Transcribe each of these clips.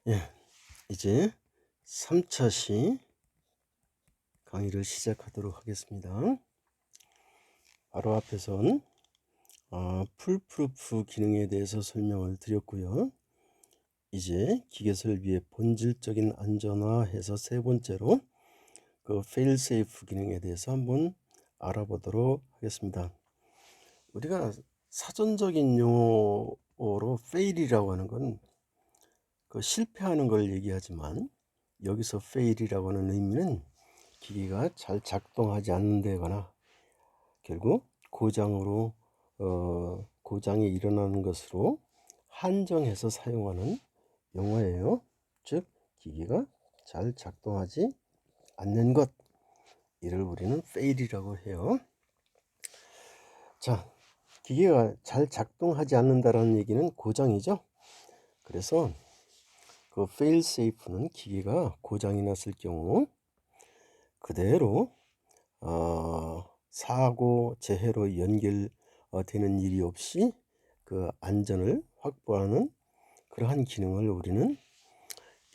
예, 이제 3차 시 강의를 시작하도록 하겠습니다. 바로 앞에선 풀프루프 기능에 대해서 설명을 드렸고요. 이제 기계 설비의 본질적인 안전화해서 세 번째로 그 fail-safe 기능에 대해서 한번 알아보도록 하겠습니다. 우리가 사전적인 용어로 fail이라고 하는 건 그 실패하는 걸 얘기하지만, 여기서 fail이라고 하는 의미는 기계가 잘 작동하지 않는다거나 결국 고장이 일어나는 것으로 한정해서 사용하는 용어예요. 즉 기계가 잘 작동하지 않는 것, 이를 우리는 fail이라고 해요. 자, 기계가 잘 작동하지 않는다라는 얘기는 고장이죠. 그래서 그 fail safe는 기계가 고장이 났을 경우 그대로 사고 재해로 연결되는 일이 없이 그 안전을 확보하는 그러한 기능을 우리는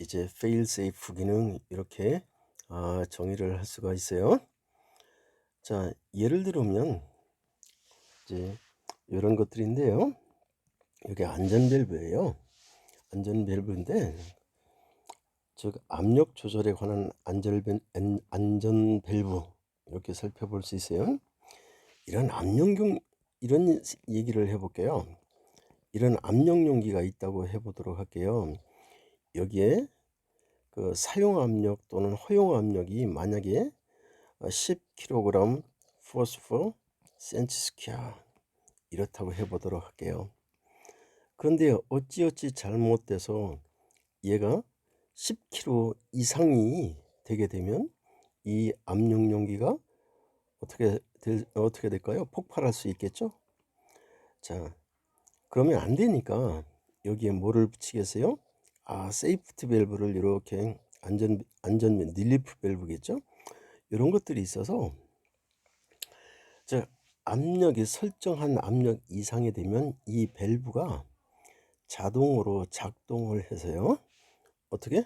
이제 fail safe 기능, 이렇게 정의를 할 수가 있어요. 자, 예를 들면 이제 이런 것들인데요. 이게 안전 밸브예요. 안전 밸브인데, 즉 압력 조절에 관한 안전 밸브, 이렇게 살펴볼 수 있어요. 이런 얘기를 해볼게요. 이런 압력 용기가 있다고 해보도록 할게요. 여기에 그 사용 압력 또는 허용 압력이 만약에 10kg force per cm² 이렇다고 해보도록 할게요. 그런데 어찌어찌 잘못돼서 얘가 10kg 이상이 되게 되면 이 압력 용기가 어떻게 될까요? 폭발할 수 있겠죠. 자, 그러면 안 되니까 여기에 뭐를 붙이겠어요? 세이프티 밸브를 이렇게 안전 릴리프 밸브겠죠. 이런 것들이 있어서, 자, 압력이 설정한 압력 이상이 되면 이 밸브가 자동으로 작동을 해서요. 어떻게?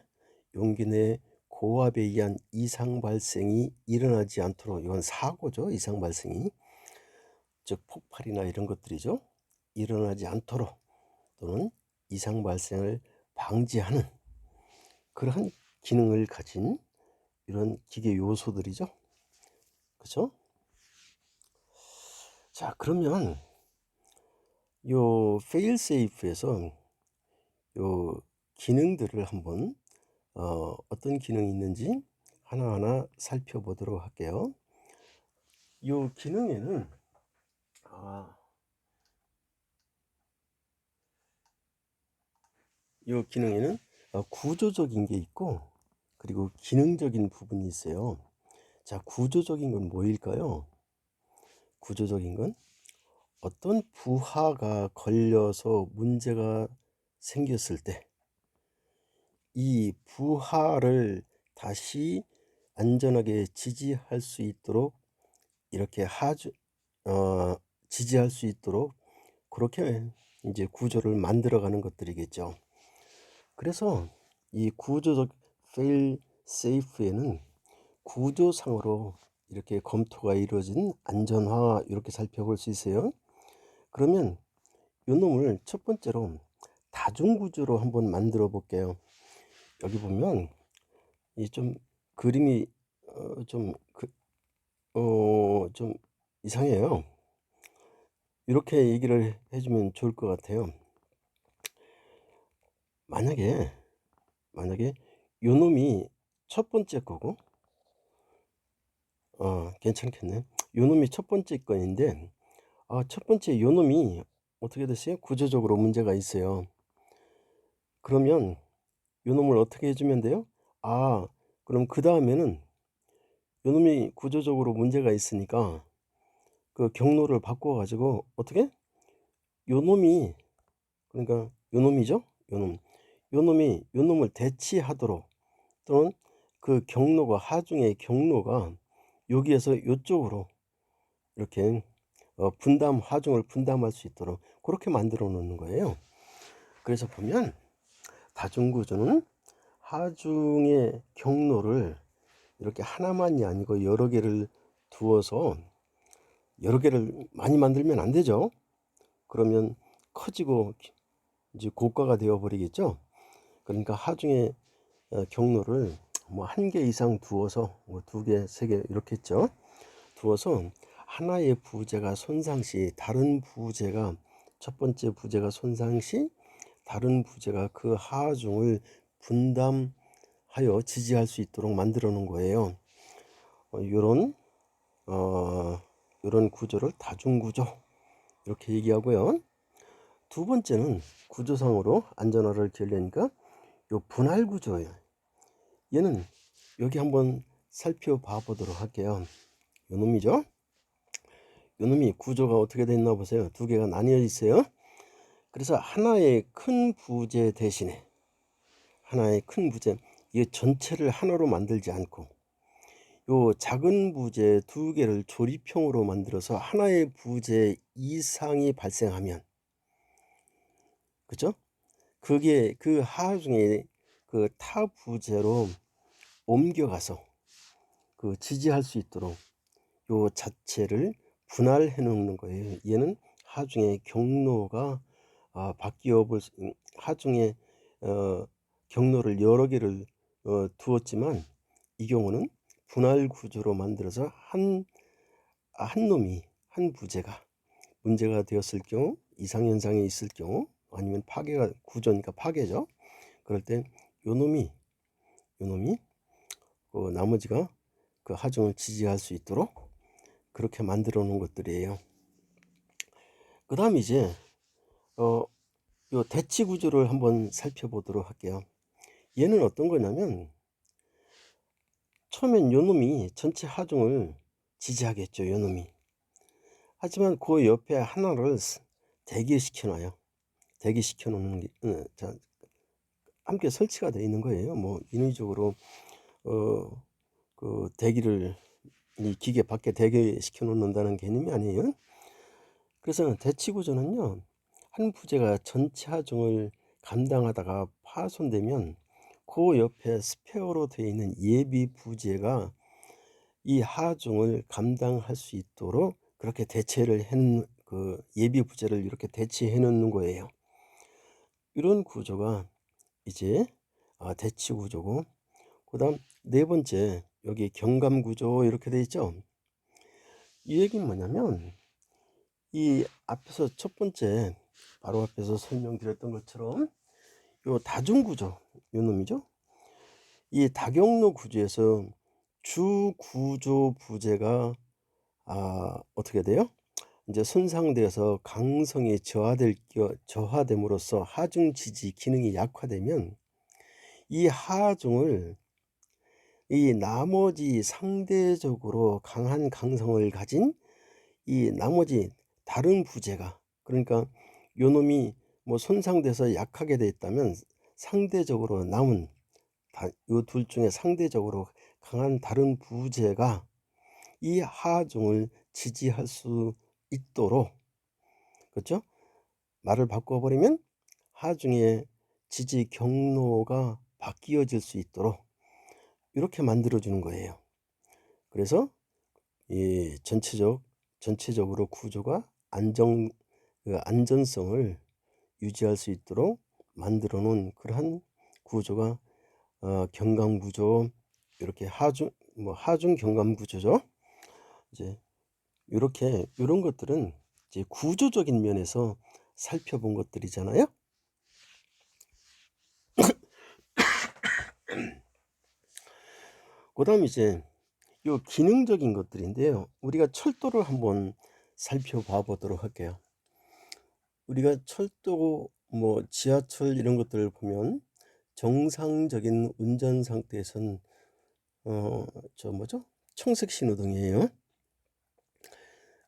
용기 내 고압에 의한 이상 발생이 일어나지 않도록, 이건 사고죠. 이상 발생이, 즉 폭발이나 이런 것들이죠. 일어나지 않도록 또는 이상 발생을 방지하는 그러한 기능을 가진 이런 기계 요소들이죠. 그렇죠? 자, 그러면 요 fail safe에서 요 기능들을 한번 어떤 기능이 있는지 하나하나 살펴보도록 할게요. 요 기능에는 구조적인 게 있고, 그리고 기능적인 부분이 있어요. 자, 구조적인 건 뭐일까요? 구조적인 건 어떤 부하가 걸려서 문제가 생겼을 때 이 부하를 다시 안전하게 지지할 수 있도록 이렇게 지지할 수 있도록 그렇게 이제 구조를 만들어가는 것들이겠죠. 그래서 이 구조적 fail safe에는 구조상으로 이렇게 검토가 이루어진 안전화, 이렇게 살펴볼 수 있어요. 그러면 이 놈을 첫 번째로 다중구조로 한번 만들어 볼게요. 여기 보면 이 좀 그림이 좀 이상해요. 이렇게 얘기를 해주면 좋을 것 같아요. 만약에 요 놈이 첫 번째 거고, 괜찮겠네. 요 놈이 첫 번째 건인데, 첫 번째 요 놈이 어떻게 됐어요? 구조적으로 문제가 있어요. 그러면 요 놈을 어떻게 해주면 돼요? 그럼 그 다음에는 요 놈이 구조적으로 문제가 있으니까 그 경로를 바꿔 가지고 어떻게? 요 놈이, 그러니까 요 놈이죠? 요 놈을 대치하도록, 또는 그 경로가, 하중의 경로가 여기에서 요쪽으로 이렇게 하중을 분담할 수 있도록 그렇게 만들어 놓는 거예요. 그래서 보면 다중구조는 하중의 경로를 이렇게 하나만이 아니고 여러 개를 두어서 여러 개를 많이 만들면 안 되죠. 그러면 커지고 이제 고가가 되어 버리겠죠. 그러니까 하중의 경로를 뭐 한 개 이상 두어서 뭐 두 개, 세 개 이렇게 했죠. 두어서 하나의 부재가 손상 시 다른 부재가 첫 번째 부재가 손상 시 다른 부재가 그 하중을 분담하여 지지할 수 있도록 만들어 놓은 거예요. 이런 이런 구조를 다중구조 이렇게 얘기하고요. 두 번째는 구조상으로 안전화를 기하려니까 요 분할 구조예요. 얘는 여기 한번 살펴봐 보도록 할게요. 요 놈이죠. 요 놈이 구조가 어떻게 되어 있나 보세요. 두 개가 나뉘어 있어요. 그래서 하나의 큰 부재 대신에 하나의 큰 부재, 이 전체를 하나로 만들지 않고 요 작은 부재 두 개를 조립형으로 만들어서 하나의 부재 이상이 발생하면, 그죠? 그게 그 하중에 그 타 부재로 옮겨가서 그 지지할 수 있도록 요 자체를 분할해 놓는 거예요. 얘는 하중의 경로가 바뀌어 볼 하중의 경로를 여러 개를 두었지만 이 경우는 분할 구조로 만들어서 한 놈이 한 부재가 문제가 되었을 경우, 이상현상이 있을 경우, 아니면 파괴가 구조니까 파괴죠. 그럴 때 요 놈이 그 나머지가 그 하중을 지지할 수 있도록 그렇게 만들어 놓은 것들이에요. 그 다음 이제 요 대치 구조를 한번 살펴보도록 할게요. 얘는 어떤 거냐면 처음엔 요 놈이 전체 하중을 지지하겠죠. 요 놈이. 하지만 그 옆에 하나를 대기시켜 놔요. 대기시켜 놓는 게 함께 설치가 되어 있는 거예요. 뭐 인위적으로 그 대기를 이 기계 밖에 대기시켜 놓는다는 개념이 아니에요. 그래서 대치 구조는요, 한 부재가 전체 하중을 감당하다가 파손되면 그 옆에 스페어로 되어 있는 예비 부재가 이 하중을 감당할 수 있도록 그렇게 대체를 그 예비 부재를 이렇게 대체해 놓는 거예요. 이런 구조가 이제 대치 구조고, 그 다음 네 번째 여기 경감 구조 이렇게 돼 있죠. 이 얘기는 뭐냐면 이 앞에서 첫 번째 바로 앞에서 설명드렸던 것처럼 요 다중 구조 요 놈이죠. 이 다경로 구조에서 주 구조 부재가 어떻게 돼요? 이제 손상되어서 강성이 저하됨으로써 하중 지지 기능이 약화되면 이 하중을 이 나머지 상대적으로 강한 강성을 가진 이 나머지 다른 부재가, 그러니까 요 놈이 뭐 손상돼서 약하게 돼 있다면 상대적으로 남은 요 둘 중에 상대적으로 강한 다른 부재가 이 하중을 지지할 수 있도록, 그렇죠? 말을 바꿔버리면 하중의 지지 경로가 바뀌어질 수 있도록 이렇게 만들어 주는 거예요. 그래서 이 전체적으로 구조가 안전성을 유지할 수 있도록 만들어 놓은 그러한 구조가 경감 구조, 이렇게 하중 경감 구조죠. 이제 이렇게 이런 것들은 이제 구조적인 면에서 살펴본 것들이잖아요. 그다음 이제 요 기능적인 것들인데요. 우리가 철도를 한번 살펴봐 보도록 할게요. 우리가 철도 뭐 지하철 이런 것들을 보면 정상적인 운전 상태에선 저 뭐죠? 청색 신호등이에요.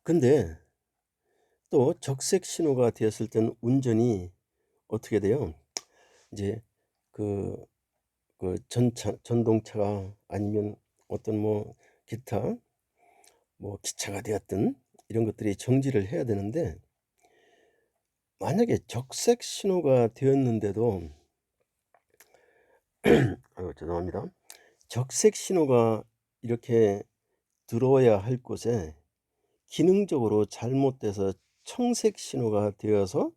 근데 또 적색 신호가 되었을 때는 운전이 어떻게 돼요? 이제 그 전동차가 아니면 어떤 뭐 기타 뭐 기차가 되었든 이런 것들이 정지를 해야 되는데, 만약에 적색 신호가 되었는데도 죄송합니다. 적색 신호가 이렇게 들어와야 할 곳에 기능적으로 잘못돼서 청색 신호가 되어서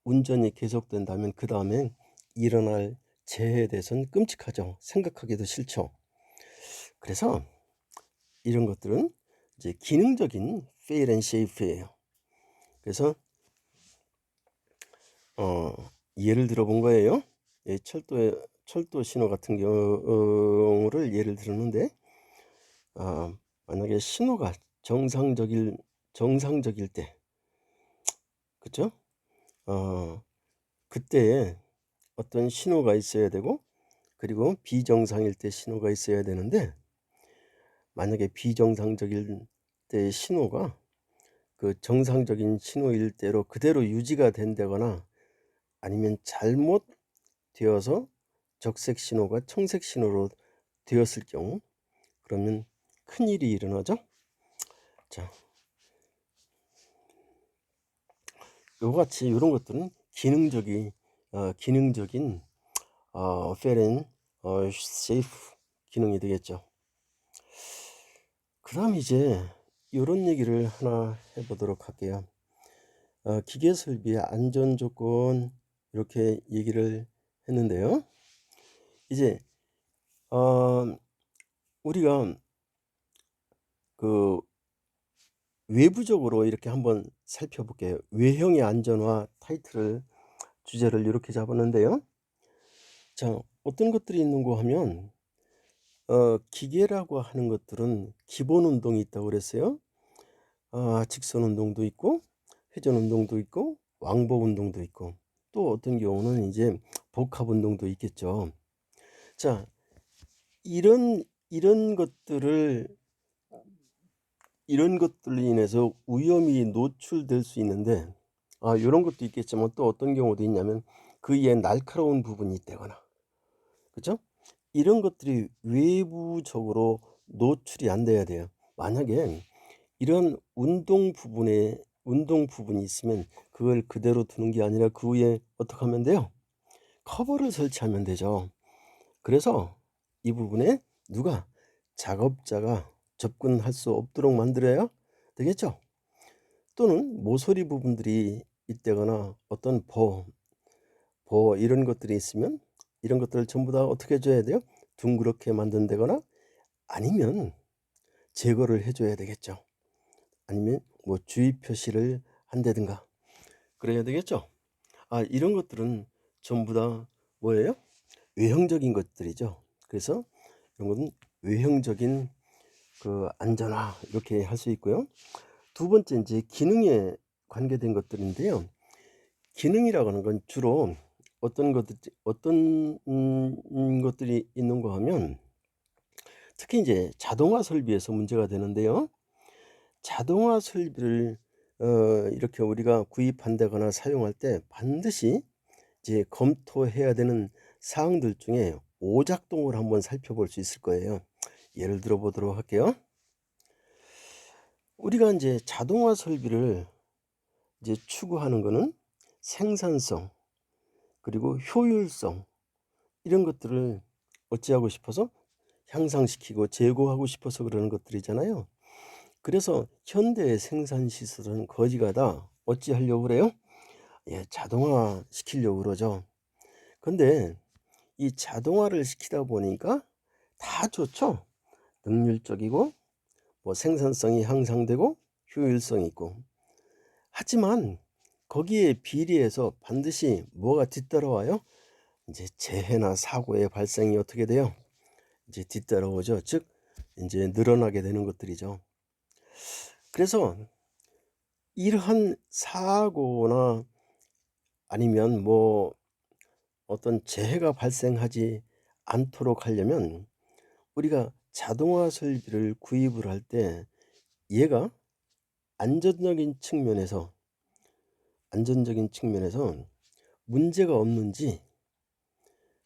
운전이 계속된다면 그다음에 일어날 재해에 대해서는 끔찍하죠. 생각하기도 싫죠. 그래서 이런 것들은 이제 기능적인 fail and safe예요. 그래서 예를 들어 본 거예요. 예, 철도 신호 같은 경우를 예를 들었는데, 만약에 신호가 정상적일 때, 그죠? 그때에 어떤 신호가 있어야 되고, 그리고 비정상일 때 신호가 있어야 되는데, 만약에 비정상적일 때 신호가 그 정상적인 신호일 대로 그대로 유지가 된다거나 아니면 잘못 되어서 적색 신호가 청색 신호로 되었을 경우, 그러면 큰일이 일어나죠. 자, 요같이 이런 것들은 기능적인 fair and safe 기능이 되겠죠. 그 다음 이제 이런 얘기를 하나 해보도록 할게요. 기계 설비의 안전 조건 이렇게 얘기를 했는데요. 이제 우리가 그 외부적으로 이렇게 한번 살펴볼게요. 외형의 안전화 타이틀을 주제를 이렇게 잡았는데요. 자, 어떤 것들이 있는고 하면 기계라고 하는 것들은 기본 운동이 있다고 그랬어요. 직선 운동도 있고 회전 운동도 있고 왕복 운동도 있고 또 어떤 경우는 이제 복합 운동도 있겠죠. 자, 이런 것들로 인해서 위험이 노출될 수 있는데 이런 것도 있겠지만 또 어떤 경우도 있냐면 그 위에 날카로운 부분이 있다거나, 그죠? 이런 것들이 외부적으로 노출이 안 돼야 돼요. 만약에 이런 운동 부분이 있으면 그걸 그대로 두는 게 아니라 그 위에 어떻게 하면 돼요? 커버를 설치하면 되죠. 그래서 이 부분에 작업자가 접근할 수 없도록 만들어야 되겠죠. 또는 모서리 부분들이 있다거나 어떤 이런 것들이 있으면 이런 것들을 전부 다 어떻게 해줘야 돼요? 둥그렇게 만든다거나 아니면 제거를 해줘야 되겠죠. 아니면 뭐 주의 표시를 한다든가 그래야 되겠죠. 이런 것들은 전부 다 뭐예요? 외형적인 것들이죠. 그래서 이런 것은 외형적인 그 안전화 이렇게 할 수 있고요. 두 번째 이제 기능에 관계된 것들인데요. 기능이라고 하는 건 주로 어떤 것들이 있는가 하면 특히 이제 자동화 설비에서 문제가 되는데요. 자동화 설비를 이렇게 우리가 구입한다거나 사용할 때 반드시 이제 검토해야 되는 사항들 중에 오작동을 한번 살펴볼 수 있을 거예요. 예를 들어 보도록 할게요. 우리가 이제 자동화 설비를 이제 추구하는 거는 생산성 그리고 효율성 이런 것들을 어찌하고 싶어서 향상시키고 제고하고 싶어서 그러는 것들이잖아요. 그래서 현대의 생산 시설은 거지가 다 어찌하려고 그래요? 자동화 시키려고 그러죠. 근데 이 자동화를 시키다 보니까 다 좋죠. 능률적이고 뭐 생산성이 향상되고 효율성이 있고. 하지만 거기에 비례해서 반드시 뭐가 뒤따라와요? 이제 재해나 사고의 발생이 어떻게 돼요? 이제 뒤따라오죠. 즉 이제 늘어나게 되는 것들이죠. 그래서 이러한 사고나 아니면 뭐 어떤 재해가 발생하지 않도록 하려면 우리가 자동화 설비를 구입을 할 때 얘가 안전적인 측면에서 문제가 없는지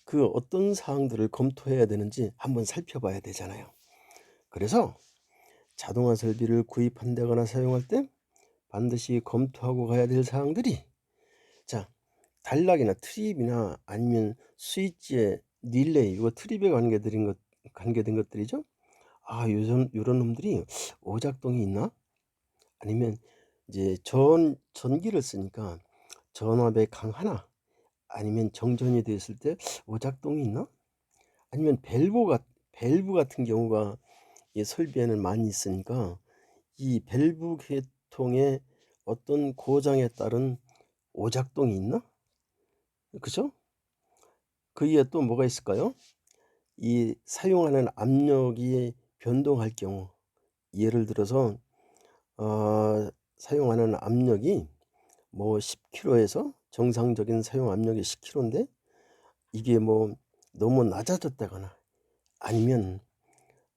그 어떤 사항들을 검토해야 되는지 한번 살펴봐야 되잖아요. 그래서 자동화 설비를 구입한다거나 사용할 때 반드시 검토하고 가야 될 사항들이, 자, 단락이나 트립이나 아니면 스위치에 릴레이 이거 트립에 관계된 것들이죠. 요런 놈들이 오작동이 있나? 아니면 이제 전기를 쓰니까 전압의 강 하나 아니면 정전이 됐을 때 오작동이 있나? 아니면 밸브 같은 경우가 이 설비에는 많이 있으니까 이 밸브 계통의 어떤 고장에 따른 오작동이 있나? 그죠? 그 이에 또 뭐가 있을까요? 이 사용하는 압력이 변동할 경우, 예를 들어서 사용하는 압력이 뭐 10kg에서 정상적인 사용 압력이 10kg인데 이게 뭐 너무 낮아졌다거나 아니면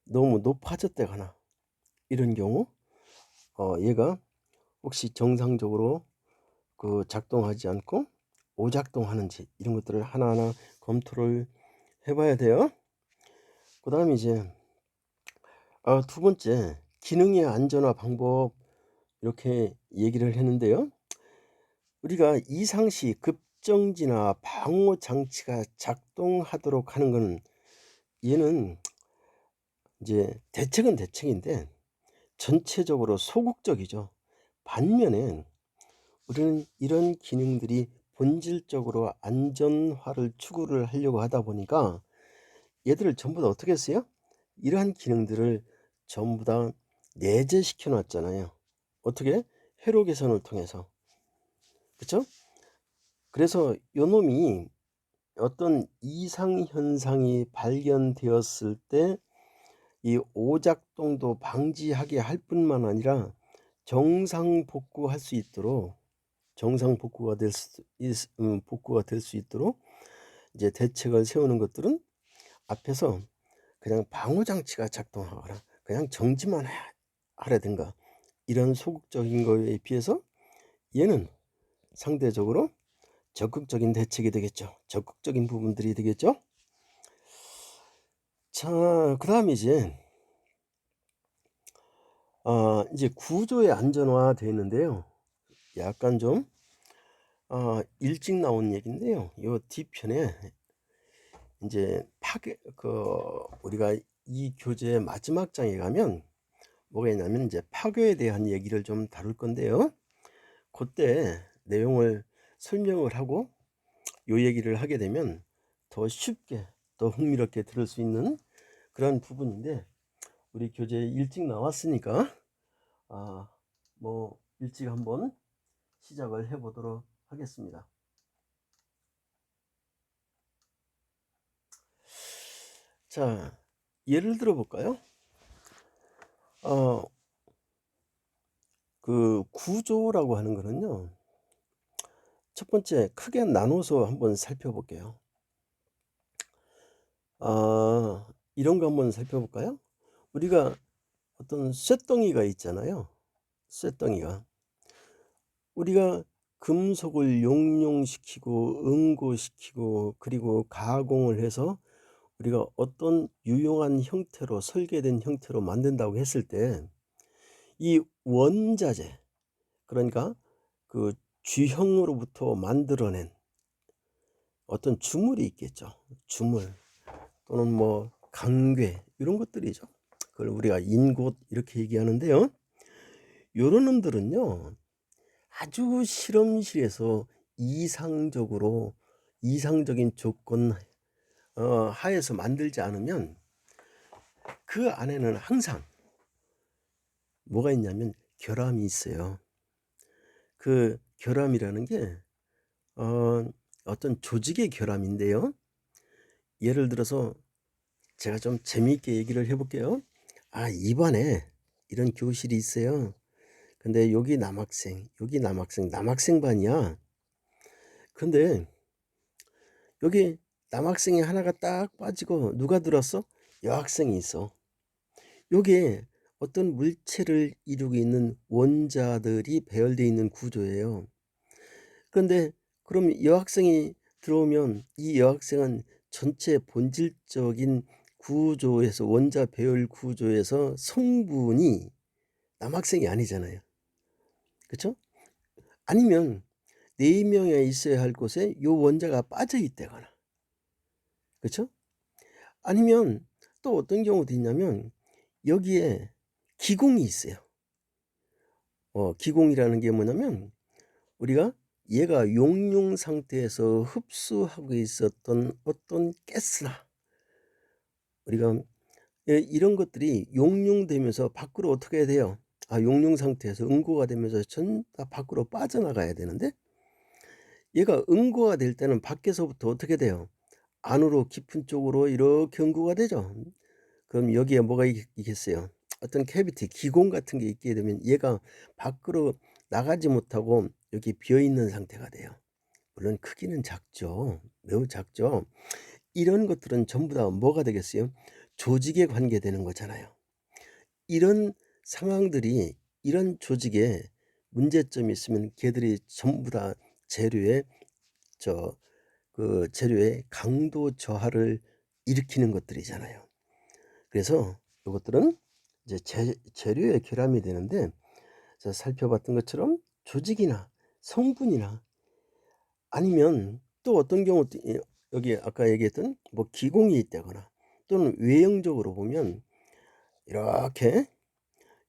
너무 높아졌다거나 이런 경우 얘가 혹시 정상적으로 작동하지 않고 오작동하는지 이런 것들을 하나하나 검토를 해봐야 돼요. 그 다음에 이제 두 번째, 기능의 안전화 방법 이렇게 얘기를 했는데요. 우리가 이상시 급정지나 방호 장치가 작동하도록 하는 것은 얘는 이제 대책은 대책인데 전체적으로 소극적이죠. 반면에 우리는 이런 기능들이 본질적으로 안전화를 추구를 하려고 하다 보니까 얘들을 전부 다 어떻게 했어요? 이러한 기능들을 전부 다 내재시켜 놨잖아요. 어떻게? 회로 개선을 통해서. 그쵸? 그래서 요놈이 어떤 이상 현상이 발견되었을 때 이 오작동도 방지하게 할 뿐만 아니라 정상 복구할 수 있도록 복구가 될 수 있도록 이제 대책을 세우는 것들은 앞에서 그냥 방호 장치가 작동하거나 그냥 정지만 하라든가 이런 소극적인 거에 비해서 얘는 상대적으로 적극적인 대책이 되겠죠. 적극적인 부분들이 되겠죠. 자, 그다음에 이제 구조의 안전화 되는데요. 약간 좀 일찍 나온 얘기인데요. 요 뒤편에 이제 우리가 이 교재의 마지막 장에 가면 뭐가 있냐면 이제 파괴에 대한 얘기를 좀 다룰 건데요. 그때 내용을 설명을 하고 요 얘기를 하게 되면 더 쉽게 더 흥미롭게 들을 수 있는 그런 부분인데 우리 교재에 일찍 나왔으니까 뭐 일찍 한번 시작을 해 보도록 하겠습니다. 자, 예를 들어 볼까요? 그 구조라고 하는 거는요. 첫 번째 크게 나눠서 한번 살펴볼게요. 이런 거 한번 살펴볼까요? 우리가 어떤 쇳덩이가 있잖아요. 쇳덩이가. 우리가 금속을 용융시키고 응고시키고 그리고 가공을 해서 우리가 어떤 유용한 형태로 설계된 형태로 만든다고 했을 때 이 원자재, 그러니까 그 쥐형으로부터 만들어낸 어떤 주물이 있겠죠. 주물 또는 뭐 강괴 이런 것들이죠. 그걸 우리가 인곳 이렇게 얘기하는데요. 요런 놈들은요 아주 실험실에서 이상적인 조건 하에서 만들지 않으면 그 안에는 항상 뭐가 있냐면 결함이 있어요. 그 결함이라는 게 어떤 조직의 결함인데요. 예를 들어서 제가 좀 재미있게 얘기를 해볼게요. 이반에 이런 교실이 있어요. 근데 여기 남학생 반이야. 근데 여기 남학생이 하나가 딱 빠지고 누가 들었어? 여학생이 있어. 요게 어떤 물체를 이루고 있는 원자들이 배열되어 있는 구조예요. 그런데 그럼 여학생이 들어오면 이 여학생은 전체 본질적인 구조에서 원자 배열 구조에서 성분이 남학생이 아니잖아요. 그렇죠? 아니면 4명이 있어야 할 곳에 요 원자가 빠져 있다거나. 그렇죠? 아니면 또 어떤 경우도 있냐면 여기에 기공이 있어요. 기공이라는 게 뭐냐면 우리가 얘가 용융 상태에서 흡수하고 있었던 어떤 가스나 우리가 이런 것들이 용융되면서 밖으로 어떻게 해야 돼요? 용융 상태에서 응고가 되면서 전 다 밖으로 빠져나가야 되는데 얘가 응고가 될 때는 밖에서부터 어떻게 돼요? 안으로 깊은 쪽으로 이렇게 응고가 되죠. 그럼 여기에 뭐가 있겠어요? 어떤 캐비티, 기공 같은 게 있게 되면 얘가 밖으로 나가지 못하고 여기 비어 있는 상태가 돼요. 물론 크기는 작죠. 매우 작죠. 이런 것들은 전부 다 뭐가 되겠어요? 조직에 관계되는 거잖아요. 이런 상황들이 이런 조직에 문제점이 있으면 걔들이 전부 다 재료의 저 재료의 강도 저하를 일으키는 것들이잖아요. 그래서 요것들은 이제 재료의 결함이 되는데 살펴봤던 것처럼 조직이나 성분이나 아니면 또 어떤 경우 여기 아까 얘기했던 뭐 기공이 있다거나 또는 외형적으로 보면 이렇게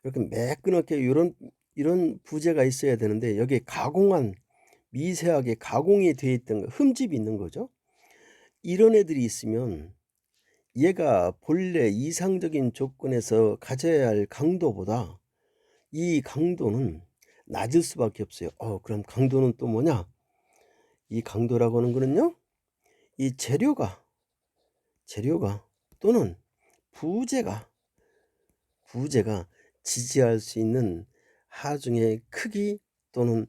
매끈하게 이런 부재가 있어야 되는데 여기에 가공한 미세하게 가공이 되어 있던 흠집이 있는 거죠. 이런 애들이 있으면 얘가 본래 이상적인 조건에서 가져야 할 강도보다 이 강도는 낮을 수밖에 없어요. 그럼 강도는 또 뭐냐? 이 강도라고 하는 거는요. 이 재료가 또는 부재가 지지할 수 있는 하중의 크기 또는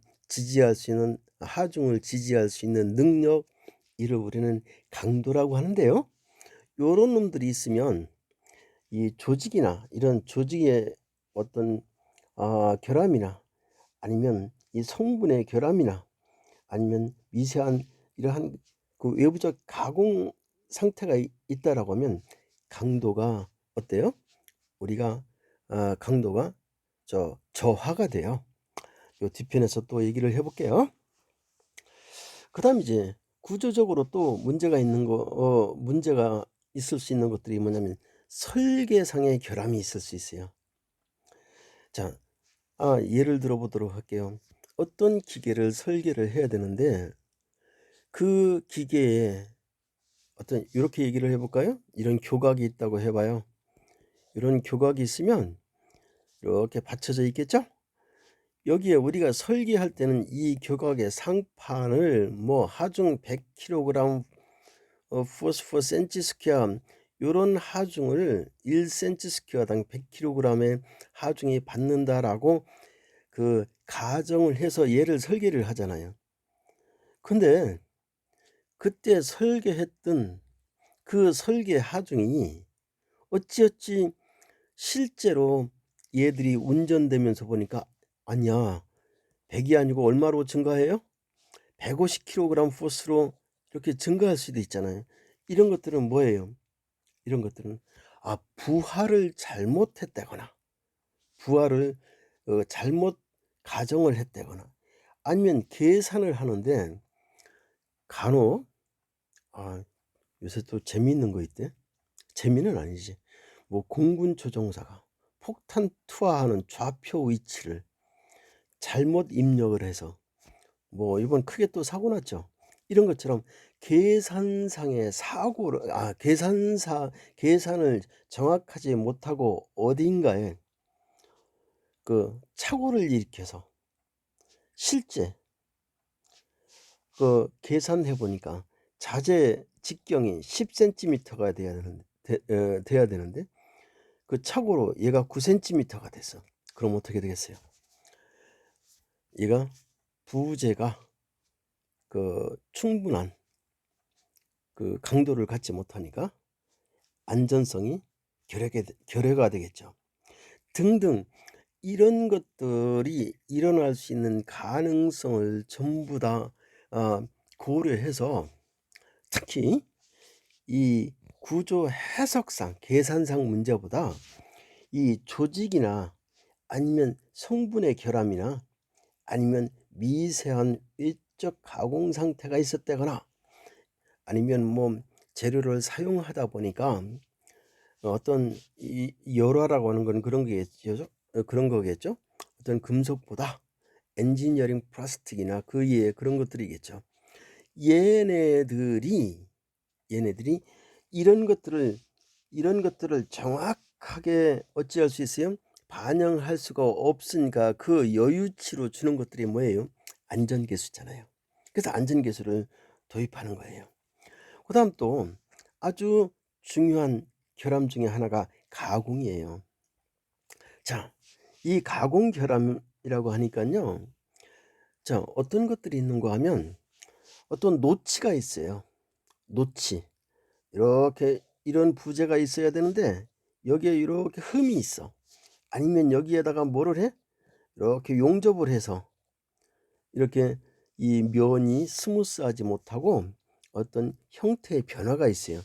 하중을 지지할 수 있는 능력, 이를 우리는 강도라고 하는데요. 요런 놈들이 있으면 이 조직이나 이런 조직의 어떤 결함이나 아니면 이 성분의 결함이나 아니면 미세한 이러한 그 외부적 가공 상태가 있다라고 하면 강도가 어때요? 우리가 강도가 저하가 돼요. 요 뒤편에서 또 얘기를 해 볼게요. 그다음 이제 구조적으로 또 문제가 있을 수 있는 것들이 뭐냐면 설계상의 결함이 있을 수 있어요. 자, 예를 들어 보도록 할게요. 어떤 기계를 설계를 해야 되는데 그 기계에 어떤 이렇게 얘기를 해 볼까요? 이런 교각이 있다고 해 봐요. 이런 교각이 있으면 이렇게 받쳐져 있겠죠? 여기에 우리가 설계할 때는 이 교각의 상판을 뭐 하중 100kg 포스포 센치 스퀘어 요런 하중을 1cm 스퀘어당 100kg의 하중이 받는다라고 그 가정을 해서 얘를 설계를 하잖아요. 근데 그때 설계했던 그 설계 하중이 어찌어찌 실제로 얘들이 운전되면서 보니까 아니야 100이 아니고 얼마로 증가해요? 150kg 포스로 이렇게 증가할 수도 있잖아요. 이런 것들은 뭐예요? 이런 것들은 부하를 잘못했다거나 부하를 잘못 가정을 했다거나 아니면 계산을 하는데 간혹 요새 또 재미있는 거 있대. 재미는 아니지. 뭐 공군 조종사가 폭탄 투하하는 좌표 위치를 잘못 입력을 해서 뭐 이번 크게 또 사고 났죠. 이런 것처럼 계산상의 사고를 계산을 정확하지 못하고 어딘가에 그 착오를 일으켜서 실제 그 계산해 보니까 자재 직경이 10cm가 돼야 되는데 그 착오로 얘가 9cm가 됐어. 그럼 어떻게 되겠어요? 얘가 부재가 충분한 그 강도를 갖지 못하니까 안전성이 결여가 되겠죠. 등등 이런 것들이 일어날 수 있는 가능성을 전부 다 고려해서 특히 이 구조 해석상 계산상 문제보다 이 조직이나 아니면 성분의 결함이나 아니면 미세한 외적 가공 상태가 있었다거나 아니면 뭐 재료를 사용하다 보니까 어떤 이 열화라고 하는 건 그런 거겠죠. 그런 거겠죠. 어떤 금속보다 엔지니어링 플라스틱이나 그 이외의 그런 것들이겠죠. 얘네들이 이런 것들을 정확하게 어찌할 수 있어요? 반영할 수가 없으니까 그 여유치로 주는 것들이 뭐예요? 안전계수잖아요. 그래서 안전계수를 도입하는 거예요. 그다음 또 아주 중요한 결함 중에 하나가 가공이에요. 자, 이 가공 결함이라고 하니깐요. 자, 어떤 것들이 있는가 하면 어떤 노치가 있어요. 노치. 이렇게 이런 부재가 있어야 되는데 여기에 이렇게 흠이 있어. 아니면 여기에다가 뭐를 해? 이렇게 용접을 해서 이렇게 이 면이 스무스하지 못하고 어떤 형태의 변화가 있어요.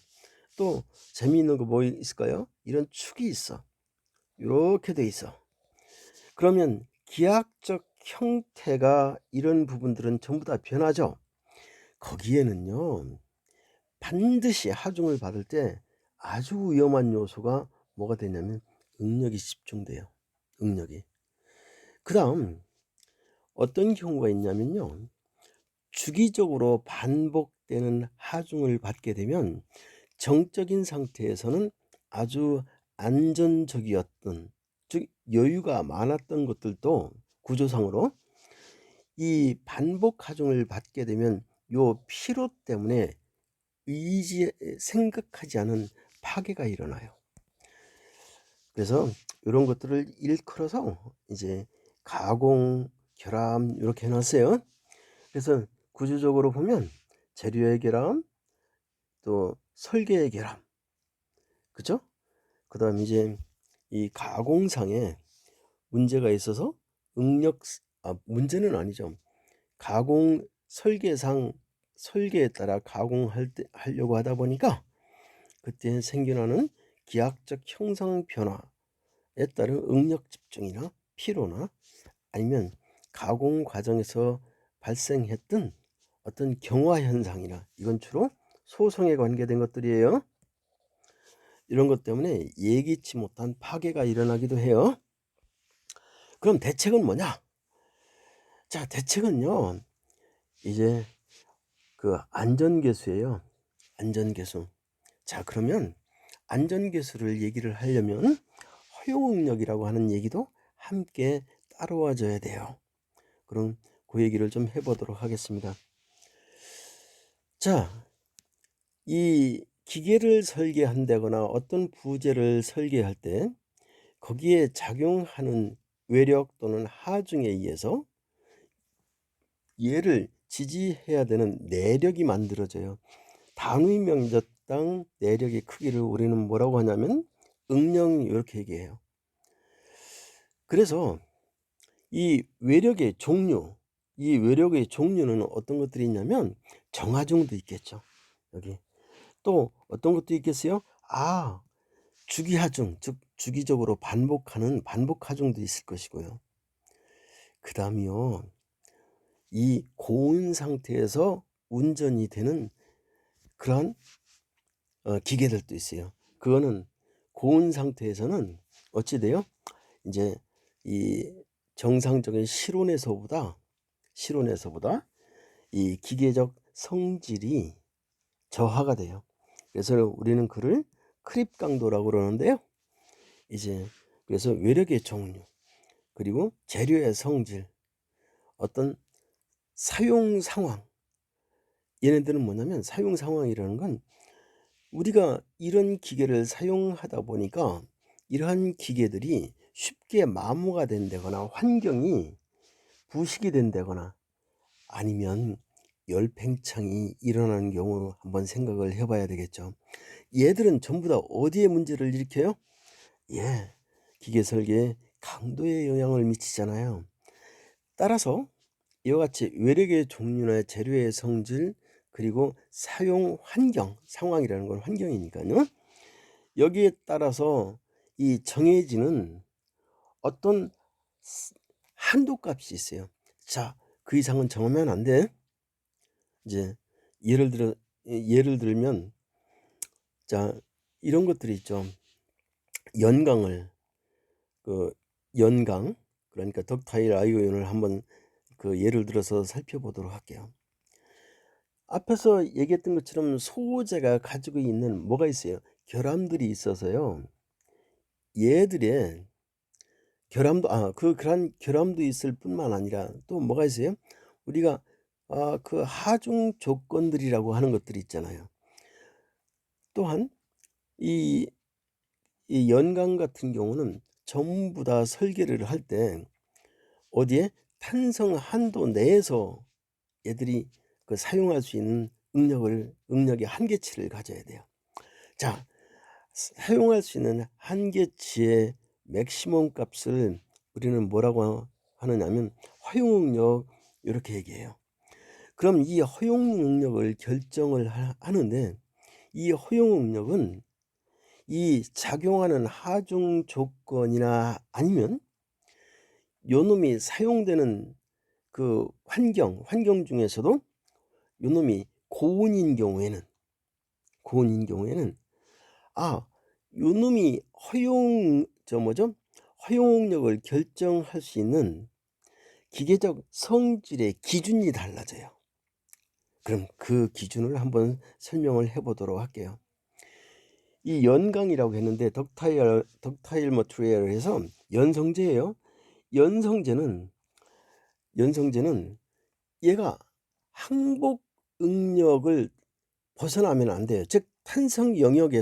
또 재미있는 거 뭐 있을까요? 이런 축이 있어. 이렇게 돼 있어. 그러면 기하학적 형태가 이런 부분들은 전부 다 변하죠. 거기에는요, 반드시 하중을 받을 때 아주 위험한 요소가 뭐가 되냐면 응력이 집중돼요. 응력이. 그다음 어떤 경우가 있냐면요. 주기적으로 반복되는 하중을 받게 되면 정적인 상태에서는 아주 안전적이었던, 즉 여유가 많았던 것들도 구조상으로 이 반복 하중을 받게 되면 요 피로 때문에 생각하지 않은 파괴가 일어나요. 그래서 이런 것들을 일컬어서 이제 가공, 결함 이렇게 해놨어요. 그래서 구조적으로 보면 재료의 결함, 또 설계의 결함, 그죠? 그다음 이제 이 가공상에 문제가 있어서 문제는 아니죠. 가공 설계에 따라 하려고 하다 보니까 그때 생겨나는 기하학적 형상 변화에 따른 응력 집중이나 피로나 아니면 가공 과정에서 발생했던 어떤 경화 현상이나 이건 주로 소성에 관계된 것들이에요. 이런 것 때문에 예기치 못한 파괴가 일어나기도 해요. 그럼 대책은 뭐냐? 자, 대책은요. 이제 그 안전계수예요. 안전계수. 자, 그러면 안전계수를 얘기를 하려면 허용응력이라고 하는 얘기도 함께 따라와 줘야 돼요. 그럼 그 얘기를 좀 해보도록 하겠습니다. 자, 이 기계를 설계한다거나 어떤 부재를 설계할 때 거기에 작용하는 외력 또는 하중에 의해서 얘를 지지해야 되는 내력이 만들어져요. 단위 면적당 내력의 크기를 우리는 뭐라고 하냐면 응령 이렇게 얘기해요. 그래서 이 외력의 종류는 어떤 것들이 있냐면 정하중도 있겠죠. 여기 또 어떤 것도 있겠어요? 주기하중, 즉 주기적으로 반복하는 반복하중도 있을 것이고요. 그 다음이요, 이 고온 상태에서 운전이 되는 그런 기계들도 있어요. 그거는 고온 상태에서는 어찌 돼요? 이제 이 정상적인 실온에서보다 이 기계적 성질이 저하가 돼요. 그래서 우리는 그를 크립 강도라고 그러는데요. 이제 그래서 외력의 종류, 그리고 재료의 성질, 어떤 사용 상황, 얘네들은 뭐냐면 사용 상황이라는 건 우리가 이런 기계를 사용하다 보니까 이러한 기계들이 쉽게 마모가 된다거나 환경이 부식이 된다거나 아니면 열팽창이 일어나는 경우 한번 생각을 해봐야 되겠죠. 얘들은 전부 다 어디에 문제를 일으켜요? 기계 설계에 강도에 영향을 미치잖아요. 따라서 이와 같이 외력의 종류나 재료의 성질, 그리고 사용 환경, 상황이라는 건 환경이니까요. 여기에 따라서 이 정해지는 어떤 한도 값이 있어요. 자, 그 이상은 정하면 안 돼. 이제 예를 들면 자, 이런 것들이 있죠. 연강을 연강, 그러니까 덕타일 아이오연을 한번 예를 들어서 살펴보도록 할게요. 앞에서 얘기했던 것처럼 소재가 가지고 있는 뭐가 있어요? 결함들이 있어서요. 얘들의 결함도 그런 결함도 있을 뿐만 아니라 또 뭐가 있어요? 우리가 하중 조건들이라고 하는 것들이 있잖아요. 또한 이 연강 같은 경우는 전부 다 설계를 할 때 어디에 탄성 한도 내에서 얘들이 사용할 수 있는 응력의 한계치를 가져야 돼요. 자, 사용할 수 있는 한계치의 맥시멈 값을 우리는 뭐라고 하느냐면 허용 능력, 이렇게 얘기해요. 그럼 이 허용 능력을 결정을 하는데, 이 허용 능력은 이 작용하는 하중 조건이나 아니면 요놈이 사용되는 환경 중에서도 요놈이 고온인 경우에는 요놈이 허용력을 결정할 수 있는 기계적 성질의 기준이 달라져요. 그럼 그 기준을 한번 설명을 해 보도록 할게요. 이 연강이라고 했는데 덕타일 머티리얼을 해서 연성제예요. 연성제는 얘가 항복 응력을 벗어나면 안 돼요. 즉 탄성 영역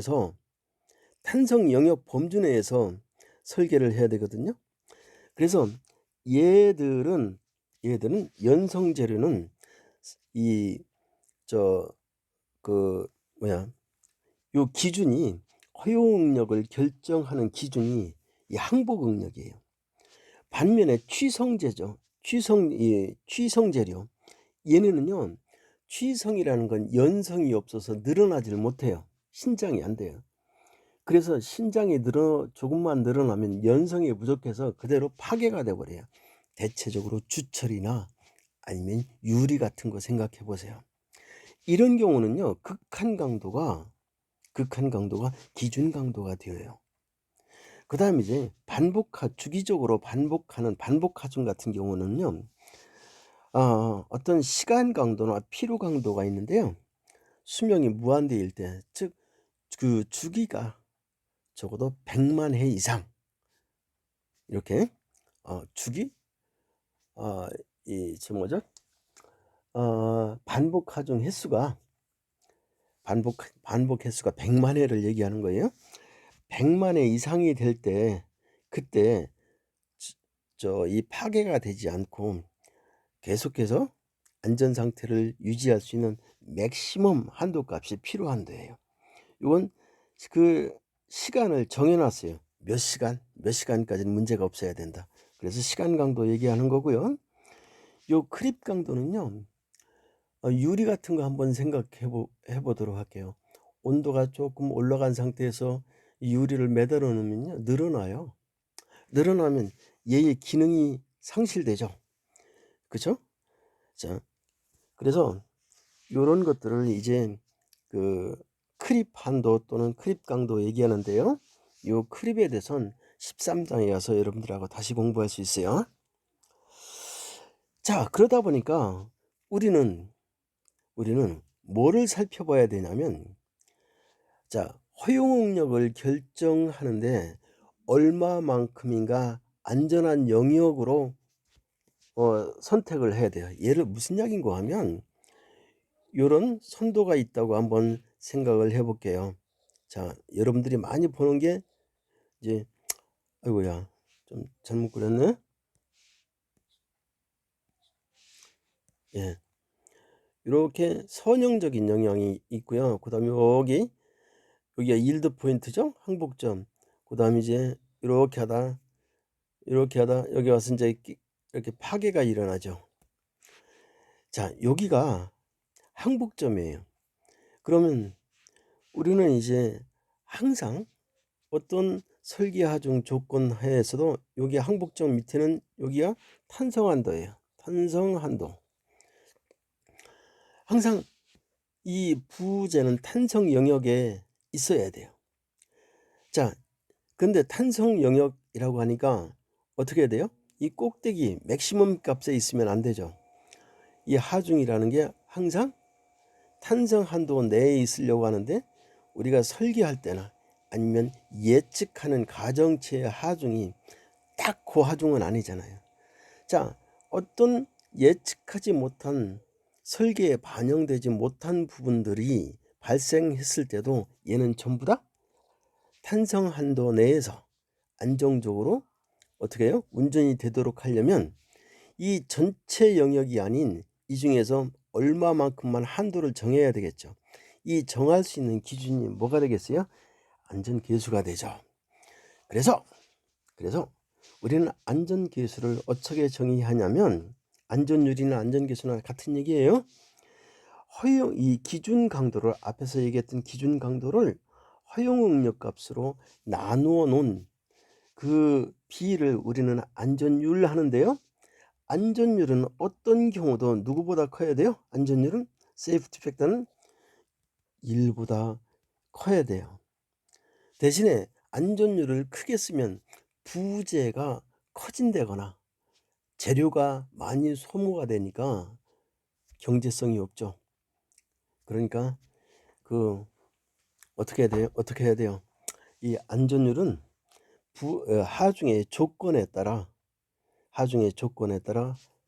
범주 내에서 설계를 해야 되거든요. 그래서 얘들은 연성재료는 요 기준이, 허용력을 결정하는 기준이 이 항복 응력이에요. 반면에 취성재료, 얘네는요, 취성이라는 건 연성이 없어서 늘어나질 못해요. 신장이 안 돼요. 그래서 신장이 조금만 늘어나면 연성이 부족해서 그대로 파괴가 돼 버려요. 대체적으로 주철이나 아니면 유리 같은 거 생각해 보세요. 이런 경우는요, 극한 강도가 기준 강도가 되어요. 그다음에 이제 주기적으로 반복하는 반복하중 같은 경우는요, 어떤 시간 강도나 피로 강도가 있는데요. 수명이 무한대일 때, 즉 그 주기가 적어도 100만 해 이상, 이렇게 주기 반복 하중 횟수가 반복 횟수가 100만 회를 얘기하는 거예요. 100만 회 이상이 될 때, 그때 이 파괴가 되지 않고 계속해서 안전 상태를 유지할 수 있는 맥시멈 한도 값이 필요한데요. 이건 그 시간을 정해 놨어요. 몇 시간까지는 문제가 없어야 된다. 그래서 시간 강도 얘기하는 거고요. 요 크립 강도는요, 유리 같은 거 한번 생각해 보도록 할게요. 온도가 조금 올라간 상태에서 이 유리를 매달아 놓으면요, 늘어나요. 늘어나면 얘의 기능이 상실되죠. 그죠? 자, 그래서 요런 것들을 이제 크립 한도 또는 크립 강도 얘기하는데요. 요 크립에 대해서는 13장에 가서 여러분들하고 다시 공부할 수 있어요. 자, 그러다 보니까 우리는 뭐를 살펴봐야 되냐면, 자, 허용 응력을 결정하는데 얼마만큼인가 안전한 영역으로 선택을 해야 돼요. 얘를 무슨 이야기인가 하면, 요런 선도가 있다고 한번 생각을 해 볼게요. 자, 여러분들이 많이 보는 게 이제, 아이고야, 좀 잘못 그렸네. 예, 이렇게 선형적인 영향이 있고요. 그다음에 여기가 일드 포인트죠, 항복점. 그다음에 이제 이렇게 하다 여기 와서 이제 이렇게 파괴가 일어나죠. 자, 여기가 항복점이에요. 그러면 우리는 이제 항상 어떤 설계 하중 조건 하에서도 여기 항복점 밑에는 여기가 탄성한도예요. 탄성한도. 항상 이 부재는 탄성 영역에 있어야 돼요. 자, 근데 탄성 영역이라고 하니까 어떻게 해야 돼요? 이 꼭대기 맥시멈 값에 있으면 안 되죠. 이 하중이라는 게 항상 탄성 한도 내에 있으려고 하는데, 우리가 설계할 때나 아니면 예측하는 가정체의 하중이 딱 그 하중은 아니잖아요. 자, 어떤 예측하지 못한, 설계에 반영되지 못한 부분들이 발생했을 때도 얘는 전부 다 탄성 한도 내에서 안정적으로 어떻게 해요? 운전이 되도록 하려면 이 전체 영역이 아닌 이 중에서 얼마만큼만 한도를 정해야 되겠죠. 이 정할 수 있는 기준이 뭐가 되겠어요? 안전계수가 되죠. 그래서 우리는 안전계수를 어떻게 정의하냐면, 안전율이나 안전계수나 같은 얘기예요. 허용, 이 기준 강도를, 앞에서 얘기했던 기준 강도를 허용 응력 값으로 나누어 놓은 그 비를 우리는 안전율 하는데요. 안전율은 어떤 경우도 누구보다 커야 돼요? 안전율은, 세이프티 팩터는 1보다 커야 돼요. 대신에 안전율을 크게 쓰면 부재가 커진다거나 재료가 많이 소모가 되니까 경제성이 없죠. 그러니까 어떻게 해야 돼요? 이 안전율은 하중의 조건에 따라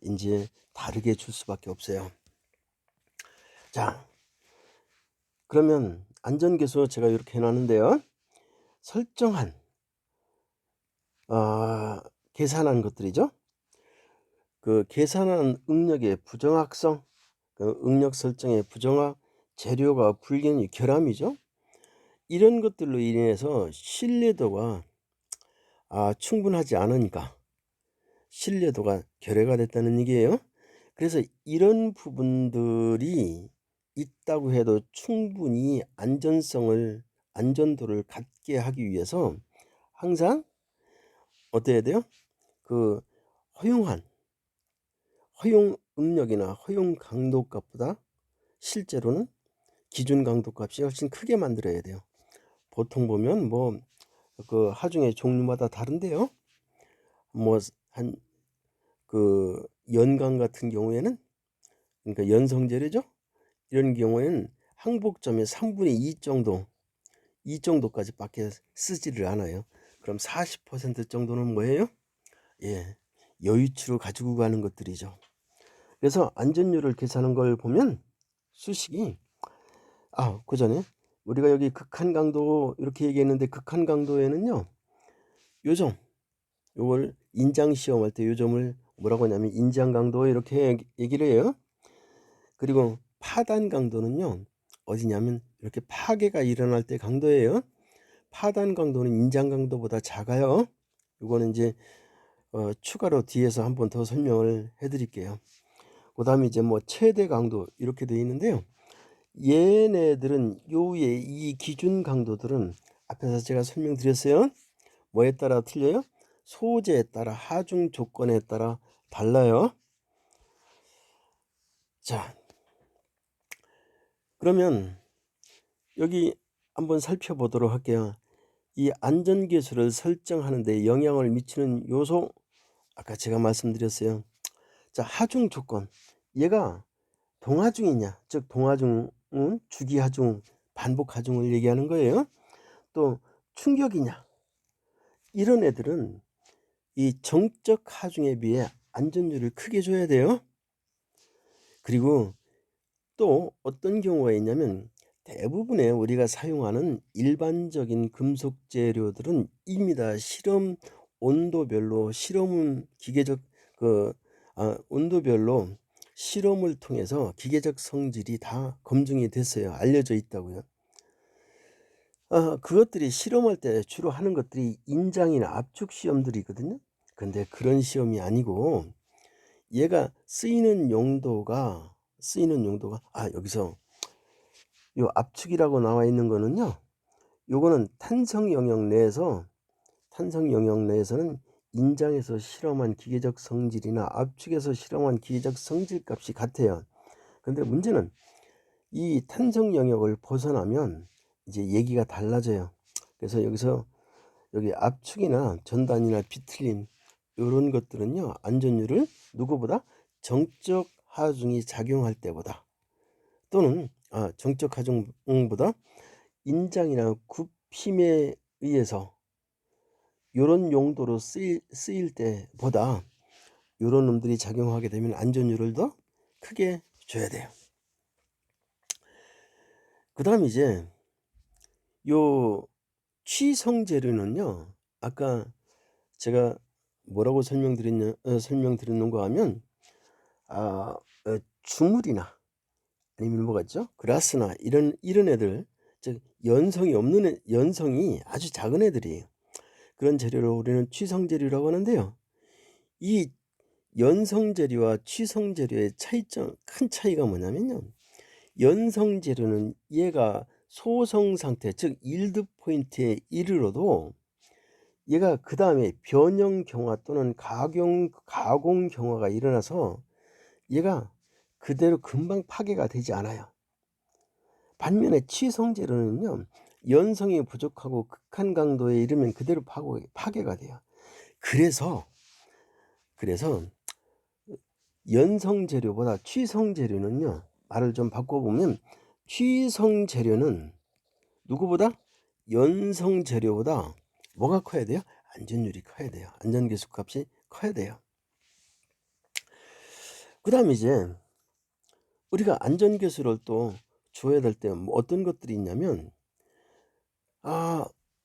이제 다르게 줄 수밖에 없어요. 자, 그러면 안전계수 제가 이렇게 해놨는데요. 설정한 계산한 것들이죠. 그 계산한 응력의 부정확성, 그 응력 설정의 부정확, 재료가 불균 결함이죠. 이런 것들로 인해서 신뢰도가 충분하지 않으니까 신뢰도가 결여가 됐다는 얘기예요. 그래서 이런 부분들이 있다고 해도 충분히 안전도를 갖게 하기 위해서 항상 어때야 돼요? 그 허용 응력이나 허용 강도 값보다 실제로는 기준 강도 값이 훨씬 크게 만들어야 돼요. 보통 보면 그 하중의 종류마다 다른데요. 연강 같은 경우에는, 그러니까 연성재료죠. 이런 경우에는 항복점의 3분의 2 정도까지밖에 쓰지를 않아요. 그럼 40% 정도는 뭐예요? 여유치로 가지고 가는 것들이죠. 그래서 안전율을 계산하는 걸 보면 수식이 그 전에 우리가 여기 극한 강도 이렇게 얘기했는데, 극한 강도에는요, 요걸 인장 시험할 때 요점을 뭐라고 하냐면 인장 강도 이렇게 얘기를 해요. 그리고 파단 강도는요, 어디냐면 이렇게 파괴가 일어날 때 강도예요. 파단 강도는 인장 강도보다 작아요. 이거는 이제 추가로 뒤에서 한 번 더 설명을 해드릴게요. 그 다음에 이제 최대 강도 이렇게 되어 있는데요. 얘네들은 요의 이 기준 강도들은 앞에서 제가 설명드렸어요. 뭐에 따라 틀려요? 소재에 따라, 하중 조건에 따라 달라요. 자, 그러면 여기 한번 살펴보도록 할게요. 이 안전계수를 설정하는 데 영향을 미치는 요소, 아까 제가 말씀드렸어요. 자, 하중 조건, 얘가 동하중이냐, 즉 동하중은 주기하중, 반복하중을 얘기하는 거예요. 또 충격이냐, 이런 애들은 이 정적 하중에 비해 안전율을 크게 줘야 돼요. 그리고 또 어떤 경우가 있냐면, 대부분의 우리가 사용하는 일반적인 금속 재료들은 이미 다 실험 온도별로 온도별로 실험을 통해서 기계적 성질이 다 검증이 됐어요. 알려져 있다고요. 그것들이 실험할 때 주로 하는 것들이 인장이나 압축 시험들이거든요. 근데 그런 시험이 아니고, 얘가 쓰이는 용도가 여기서 요 압축이라고 나와 있는 거는요, 요거는 탄성 영역 내에서는 인장에서 실험한 기계적 성질이나 압축에서 실험한 기계적 성질 값이 같아요. 근데 문제는 이 탄성 영역을 벗어나면 이제 얘기가 달라져요. 그래서 여기 압축이나 전단이나 비틀림 요런 것들은요, 안전율을 누구보다 정적 하중이 작용할 때보다, 또는 정적 하중보다 인장이나 굽힘에 의해서 요런 용도로 쓰일 때보다 요런 놈들이 작용하게 되면 안전율을 더 크게 줘야 돼요. 그다음 이제 요 취성재료는요, 아까 제가 뭐라고 설명드렸는가 하면 주물이나 아니면 뭐가 있죠? 그라스나 이런 애들, 즉 연성이 아주 작은 애들이에요. 그런 재료를 우리는 취성재료라고 하는데요. 이 연성재료와 취성재료의 큰 차이가 뭐냐면요. 연성재료는 얘가 소성 상태, 즉 일드 포인트에 이르러도 얘가 그 다음에 변형 경화 또는 가공 경화가 일어나서 얘가 그대로 금방 파괴가 되지 않아요. 반면에 취성재료는요, 연성이 부족하고 극한 강도에 이르면 그대로 파괴가 돼요. 그래서 연성재료보다 취성재료는요, 말을 좀 바꿔보면 취성재료는 누구보다 연성재료보다 뭐가 커야 돼요? 안전율이 커야 돼요. 안전계수값이 커야 돼요. 그 다음에 이제 우리가 안전계수를 또 줘야 될 때 어떤 것들이 있냐면,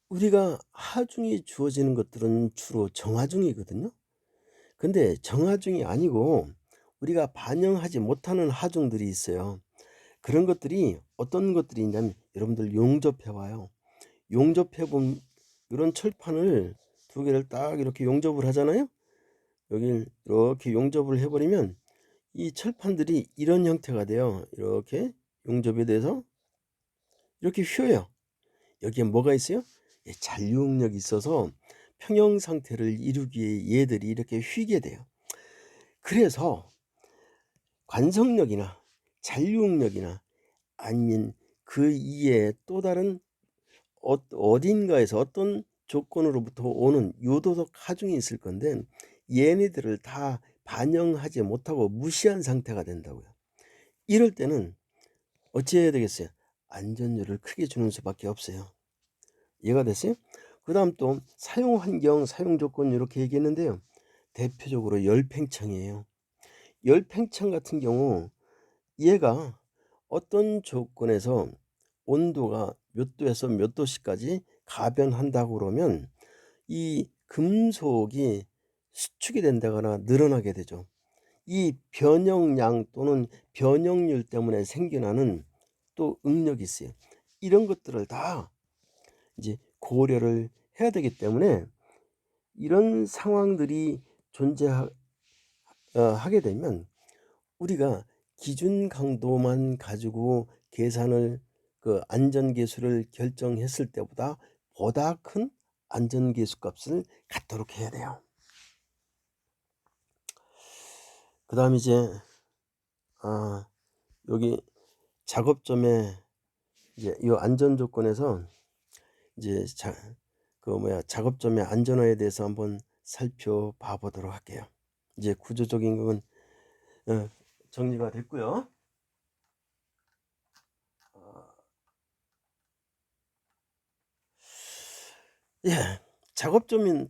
우리가 하중이 주어지는 것들은 주로 정하중이거든요. 근데 정하중이 아니고 우리가 반영하지 못하는 하중들이 있어요. 그런 것들이 어떤 것들이 있냐면, 여러분들 용접해봐요. 용접해본 이런 철판을 두 개를 딱 이렇게 용접을 하잖아요. 여기 이렇게 용접을 해버리면 이 철판들이 이런 형태가 돼요. 이렇게 용접이 돼서 이렇게 휘어요. 여기에 뭐가 있어요? 잔류응력이 있어서 평형 상태를 이루기에 얘들이 이렇게 휘게 돼요. 그래서 관성력이나 잔류응력이나 아니면 그 이에 또 다른 어딘가에서 어떤 조건으로부터 오는 요도적 하중이 있을 건데, 얘네들을 다 반영하지 못하고 무시한 상태가 된다고요. 이럴 때는 어찌해야 되겠어요? 안전율을 크게 주는 수밖에 없어요. 이해가 됐어요? 그 다음 또 사용 환경, 사용 조건 이렇게 얘기했는데요. 대표적으로 열팽창이에요. 열팽창 같은 경우 얘가 어떤 조건에서 온도가 몇 도에서 몇 도씨까지 가변한다고 그러면 이 금속이 수축이 된다거나 늘어나게 되죠. 이 변형량 또는 변형률 때문에 생겨나는 또 응력이 있어요. 이런 것들을 다 이제 고려를 해야 되기 때문에 이런 상황들이 존재하게 되면 우리가 기준 강도만 가지고 계산을 안전계수를 결정했을 때보다 보다 큰 안전계수 값을 갖도록 해야 돼요. 그 다음 이제 여기 작업점에 이제 이 안전 조건에서 이제 작업점의 안전화에 대해서 한번 살펴봐 보도록 할게요. 이제 구조적인 건 정리가 됐고요.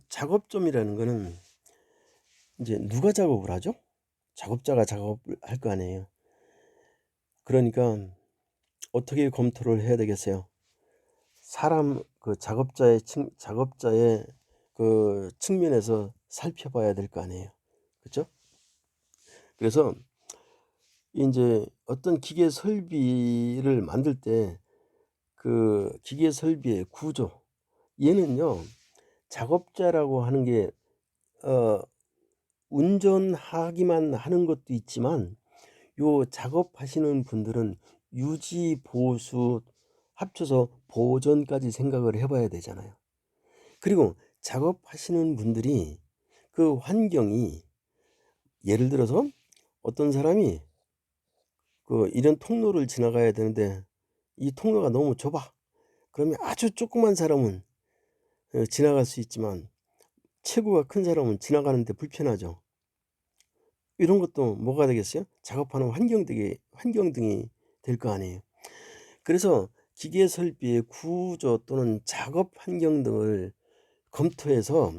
작업점이라는 거는 이제 누가 작업을 하죠? 작업자가 작업을 할 거 아니에요. 그러니까 어떻게 검토를 해야 되겠어요? 사람 작업자의 그 측면에서 살펴봐야 될 거 아니에요. 그렇죠? 그래서 이제 어떤 기계 설비를 만들 때 그 기계 설비의 구조, 얘는요, 작업자라고 하는 게 운전하기만 하는 것도 있지만 요 작업하시는 분들은 유지 보수 합쳐서 보존까지 생각을 해봐야 되잖아요. 그리고 작업하시는 분들이 그 환경이, 예를 들어서 어떤 사람이 이런 통로를 지나가야 되는데 이 통로가 너무 좁아. 그러면 아주 조그만 사람은 지나갈 수 있지만 체구가 큰 사람은 지나가는데 불편하죠. 이런 것도 뭐가 되겠어요? 작업하는 환경등이 될 거 아니에요. 그래서 기계 설비의 구조 또는 작업 환경 등을 검토해서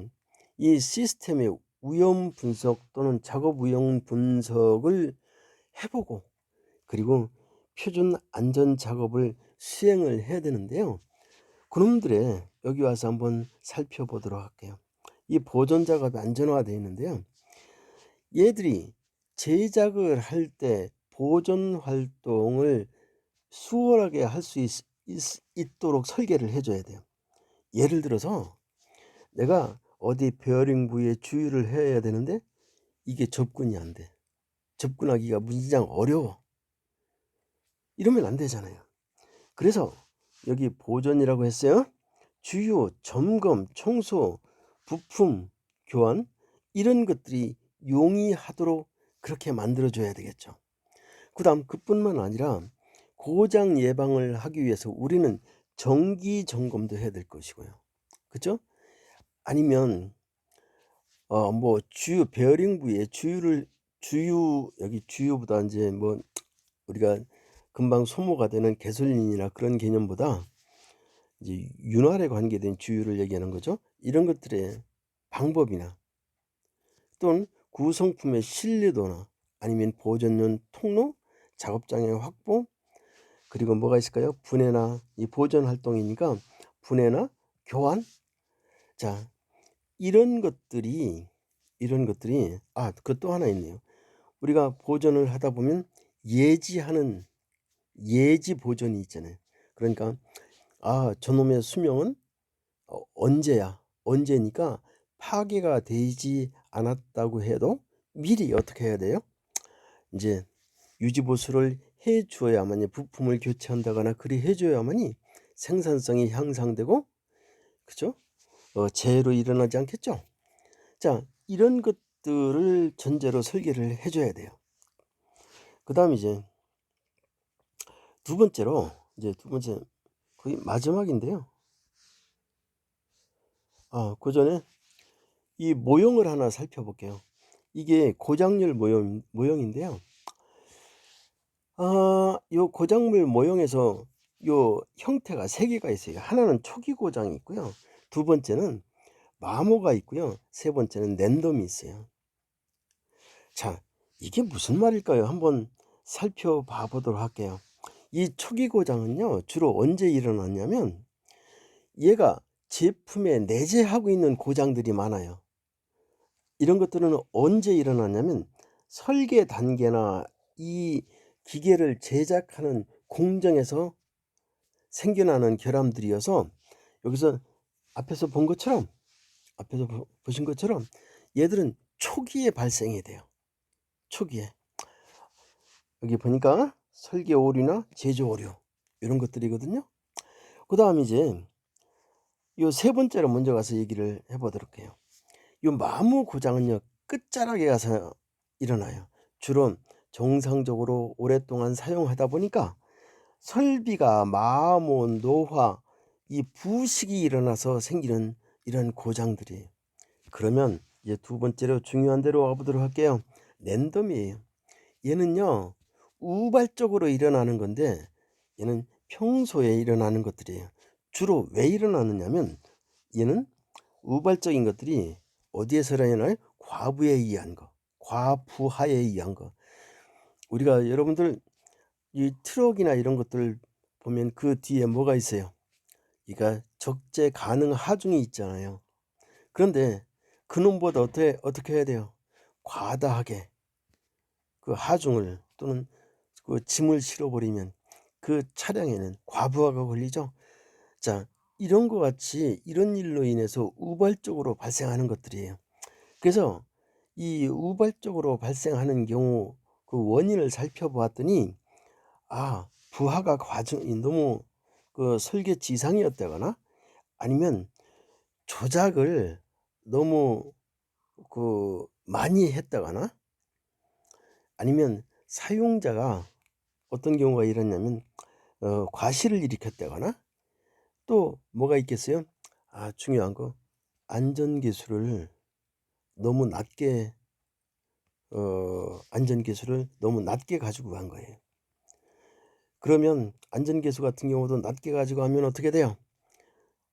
이 시스템의 위험 분석 또는 작업 위험 분석을 해보고, 그리고 표준 안전 작업을 수행을 해야 되는데요. 그놈들의 여기 와서 한번 살펴보도록 할게요. 이 보존 작업이 안전화되어 있는데요. 얘들이 제작을 할 때 보존 활동을 수월하게 할 수 있도록 설계를 해줘야 돼요. 예를 들어서 내가 어디 베어링 부위에 주유를 해야 되는데 이게 접근이 안 돼. 접근하기가 무지장 어려워. 이러면 안 되잖아요. 그래서 여기 보존이라고 했어요. 주유, 점검, 청소, 부품 교환 이런 것들이 용이하도록 그렇게 만들어줘야 되겠죠. 그 다음 그뿐만 아니라 고장 예방을 하기 위해서 우리는 정기 점검도 해야 될 것이고요. 그렇죠? 아니면 뭐 주유 베어링 부위에 여기 주유보다 이제 뭐 우리가 금방 소모가 되는 가솔린이나 그런 개념보다 이제 윤활에 관계된 주유를 얘기하는 거죠. 이런 것들의 방법이나 또는 구성품의 신뢰도나 아니면 보존용 통로, 작업장의 확보, 그리고 뭐가 있을까요? 분해나 이 보존 활동이니까 분해나 교환. 자, 이런 것들이 그것도 하나 있네요. 우리가 보존을 하다 보면 예지하는 예지 보존이 있잖아요. 그러니까 저놈의 수명은 언제니까 파괴가 되지 않았다고 해도 미리 어떻게 해야 돼요? 이제 유지보수를 해 주어야만이 부품을 교체한다거나 그리 해 줘야만이 생산성이 향상되고, 그죠? 재해로 일어나지 않겠죠? 자, 이런 것들을 전제로 설계를 해 줘야 돼요. 그다음 이제 두 번째 거의 마지막인데요. 그 전에 이 모형을 하나 살펴볼게요. 이게 고작률 모형인데요. 요 고작물 모형에서 요 형태가 세 개가 있어요. 하나는 초기 고장이 있고요. 두 번째는 마모가 있고요. 세 번째는 랜덤이 있어요. 자, 이게 무슨 말일까요? 한번 살펴봐 보도록 할게요. 이 초기 고장은요, 주로 언제 일어났냐면 얘가 제품에 내재하고 있는 고장들이 많아요. 이런 것들은 언제 일어났냐면 설계 단계나 이 기계를 제작하는 공정에서 생겨나는 결함들이어서, 여기서 앞에서 보신 것처럼 얘들은 초기에 발생이 돼요. 초기에. 여기 보니까 설계 오류나 제조 오류 이런 것들이거든요. 그 다음 이제 요 세 번째로 먼저 가서 얘기를 해보도록 해요. 요 마모 고장은요, 끝자락에 가서 일어나요. 주로 정상적으로 오랫동안 사용하다 보니까 설비가 마모, 노화, 이 부식이 일어나서 생기는 이런 고장들이에요. 그러면 이제 두 번째로 중요한 데로 와보도록 할게요. 랜덤이에요. 얘는요, 우발적으로 일어나는 건데 얘는 평소에 일어나는 것들이에요. 주로 왜 일어나느냐면 얘는 우발적인 것들이 어디에서 일어나요? 과부에 의한 거, 과부하에 의한 거. 우리가 여러분들 이 트럭이나 이런 것들 보면 그 뒤에 뭐가 있어요? 그러니까 적재 가능 하중이 있잖아요. 그런데 그놈보다 어떻게 해야 돼요? 과다하게 그 하중을 또는 그 짐을 실어버리면 그 차량에는 과부하가 걸리죠. 자, 이런 것 같이 이런 일로 인해서 우발적으로 발생하는 것들이에요. 그래서 이 우발적으로 발생하는 경우 그 원인을 살펴보았더니 부하가 과정이 너무 그 설계치 이상이었다거나 아니면 조작을 너무 그 많이 했다거나 아니면 사용자가 어떤 경우가 일어나냐면 과실을 일으켰다거나 또 뭐가 있겠어요? 중요한 거 안전기술을 너무 낮게 안전기술을 너무 낮게 가지고 간 거예요. 그러면 안전기술 같은 경우도 낮게 가지고 가면 어떻게 돼요?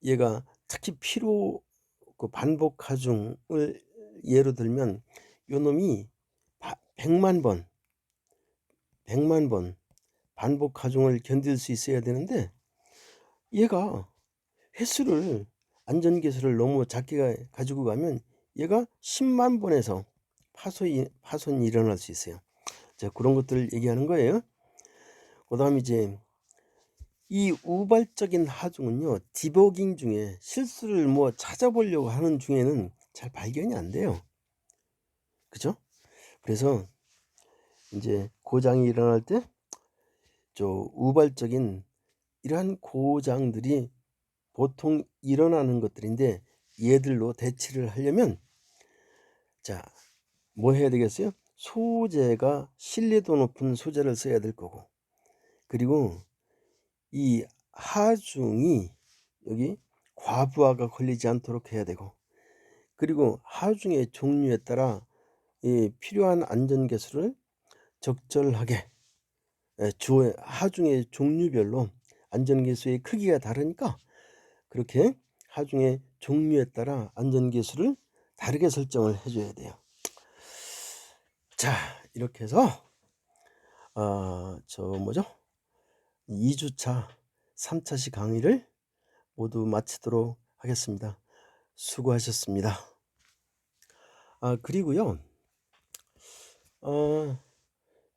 얘가 특히 피로 반복 하중을 예로 들면 요놈이 100만 번 반복 하중을 견딜 수 있어야 되는데 얘가 횟수를 안전기술을 너무 작게 가지고 가면 얘가 10만 번에서 파손이 일어날 수 있어요. 자, 그런 것들을 얘기하는 거예요. 그다음 이제 이 우발적인 하중은요, 디버깅 중에 실수를 뭐 찾아보려고 하는 중에는 잘 발견이 안 돼요. 그죠? 그래서 이제 고장이 일어날 때 저 우발적인 이러한 고장들이 보통 일어나는 것들인데 얘들로 대치를 하려면 자, 뭐 해야 되겠어요? 소재가 신뢰도 높은 소재를 써야 될 거고, 그리고 이 하중이 여기 과부하가 걸리지 않도록 해야 되고, 그리고 하중의 종류에 따라 이 필요한 안전개수를 적절하게 하중의 종류별로 안전개수의 크기가 다르니까 그렇게 하중의 종류에 따라 안전개수를 다르게 설정을 해줘야 돼요. 자, 이렇게 해서 저 뭐죠? 2주차 3차시 강의를 모두 마치도록 하겠습니다. 수고하셨습니다. 그리고요,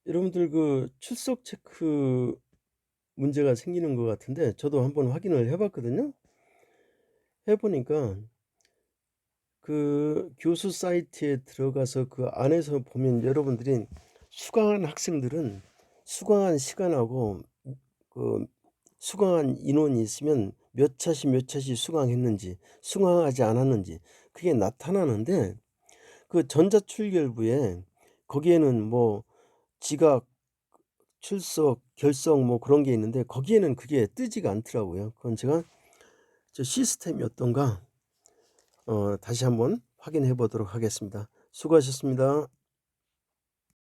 여러분들 그 출석 체크 문제가 생기는 것 같은데 저도 한번 확인을 해봤거든요. 해보니까 그 교수 사이트에 들어가서 그 안에서 보면 여러분들이 수강한 학생들은 수강한 시간하고 그 수강한 인원이 있으면 몇 차시 수강했는지 수강하지 않았는지 그게 나타나는데 그 전자출결부에 거기에는 뭐 지각, 출석, 결석 뭐 그런 게 있는데 거기에는 그게 뜨지가 않더라고요. 그건 제가 저 시스템이 어떤가 다시 한번 확인해 보도록 하겠습니다. 수고하셨습니다.